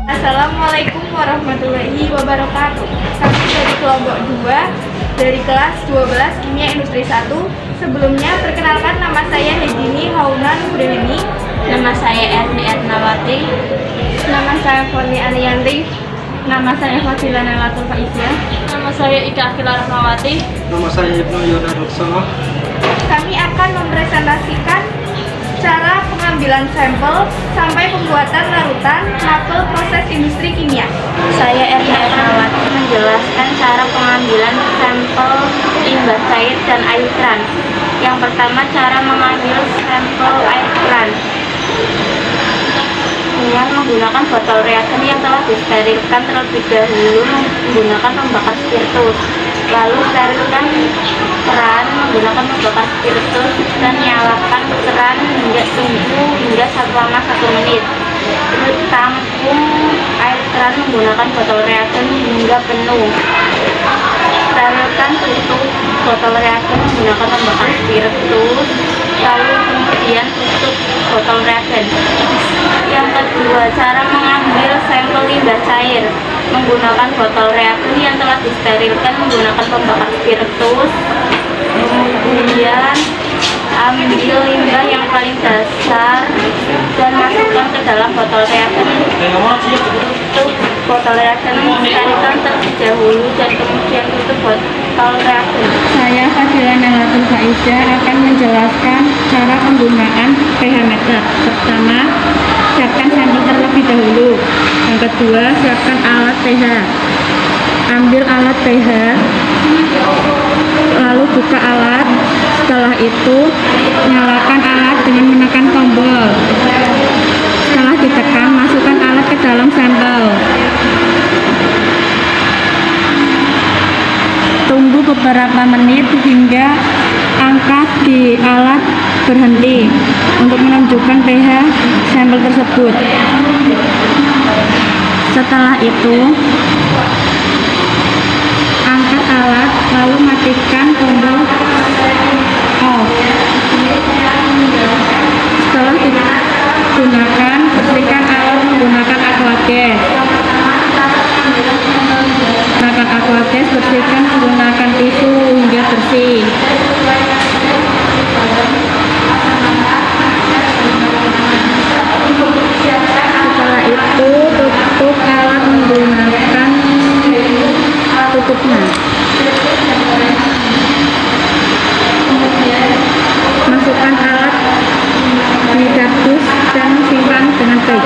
Assalamualaikum warahmatullahi wabarakatuh. Kami dari kelompok 2 dari kelas 12 Kimia Industri 1. Sebelumnya perkenalkan, nama saya Hedini Hauna Nugraheni. Nama saya Erni Ernawati. Nama saya Foni Ariyanti. Nama saya Fadila Nelatul Faizah. Nama saya Ida Akila Rahmawati. Nama saya Ibnu Yoda Doksono. Kami akan mempresentasikan cara pengambilan sampel sampai pembuatan larutan mapel proses industri kimia. Saya Erni Ernawati menjelaskan cara pengambilan sampel limbah cair dan air keran. Yang pertama, cara mengambil sampel air keran dengan menggunakan botol reagen yang telah disterilkan terlebih dahulu menggunakan pembakar spiritus. Lalu sterilkan keran menggunakan pembakar spiritus dan nyalakan keran hingga selama 1 menit. Terus tampung air keran menggunakan botol reagen hingga penuh. Sterilkan tutup botol reagen menggunakan pembakar spiritus, lalu kemudian tutup botol reagen. Yang kedua, cara mengambil sampel limbah cair menggunakan botol reagen yang telah disterilkan menggunakan pembakar spiritus. Kemudian ambil limbah yang paling dasar dan masukkan ke dalam botol reagen. Tutup botol reagen, sterilkan terlebih dahulu dan kemudian tutup botol reagen. Saya Fadila Nelatul Faizah akan menjelaskan cara penggunaan pH meter. Pertama, siapkan sampel terlebih dahulu. Yang kedua, siapkan alat pH. Ambil alat pH, lalu buka alat. Setelah itu, nyalakan alat dengan menekan tombol. Setelah ditekan, masukkan alat ke dalam sampel. Tunggu beberapa menit hingga angka di alat berhenti untuk menunjukkan pH sampel tersebut. Setelah itu, angkat alat lalu matikan tombol off. Setelah digunakan, bersihkan alat menggunakan aqua gas. Gunakan aqua gas, bersihkan menggunakan tisu hingga bersih. Setelah itu, tutup alat menggunakan tutupnya. Masukkan alat di kardus dan simpan dengan baik.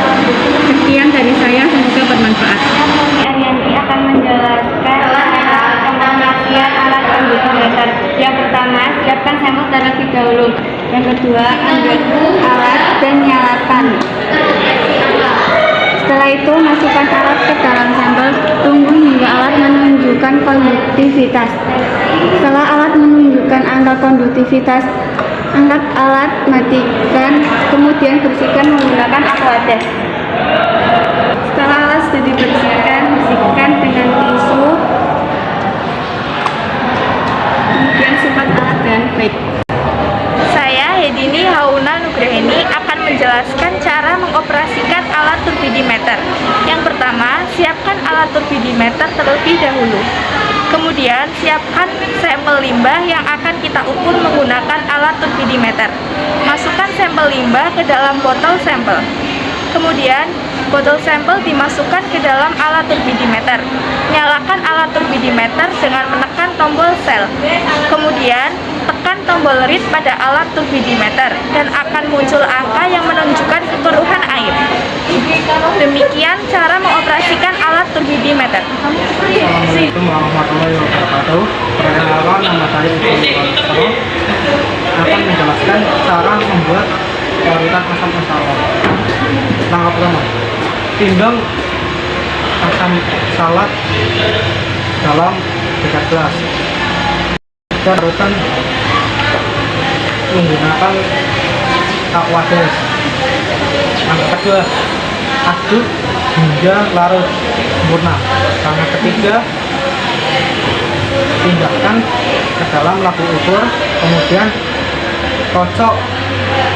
Sekian dari saya, semoga bermanfaat. Ariyanti akan menjelaskan cara pengisian alat konduktor. Yang pertama, siapkan sampel terlebih dahulu. Yang kedua, ambil alat dan nyalakan. Setelah itu, masukkan alat ke dalam sampel. Tunggu hingga alat menunjukkan konduktivitas. Setelah alat menunjukkan angka konduktivitas, angkat alat, matikan, kemudian bersihkan menggunakan aqua gas. Setelah alat sudah dibersihkan, bersihkan dengan tisu, kemudian simpan alat dengan baik. Saya Hedini Hauna Nugraheni akan menjelaskan cara mengoperasikan alat turbidimeter. Yang pertama, siapkan alat turbidimeter terlebih dahulu. Kemudian, siapkan sampel limbah yang akan kita ukur menggunakan alat turbidimeter. Masukkan sampel limbah ke dalam botol sampel. Kemudian, botol sampel dimasukkan ke dalam alat turbidimeter. Nyalakan alat turbidimeter dengan menekan tombol sel. Kemudian, tekan tombol read pada alat turbidimeter dan akan muncul angka yang menunjukkan kekeruhan air. Demikian cara mengoperasikan alat turbidimeter. Assalamualaikum warahmatullahi wabarakatuh. Perkenalkan, nama saya Ibnu Yoda Doksono akan menjelaskan cara membuat larutan asam oksalat. Langkah pertama, timbang asam oksalat dalam dekat gelas. Dan larutan menggunakan aqua gas. Langkah kedua, aduk hingga larut sempurna. Langkah ketiga, pindahkan ke dalam labu ukur, kemudian kocok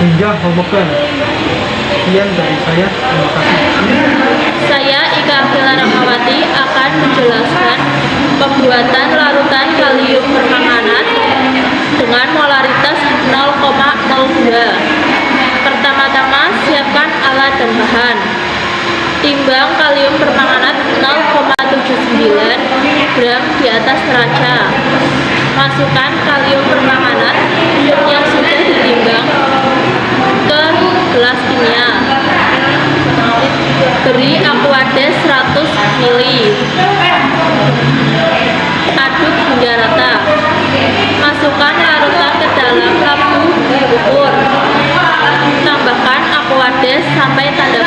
hingga homogen. Sekian dari saya, terima kasih. Saya pembuatan larutan kalium permanganat dengan molaritas 0,02. Pertama-tama siapkan alat dan bahan. Timbang kalium permanganat 0,79 gram di atas neraca. Masukkan kalium permanganat yang sudah ditimbang ke gelas kimia. Beri Aquades 100 ml. Aduk hingga rata. Masukkan larutan ke dalam lampu diukur. Tambahkan Aquades sampai tanda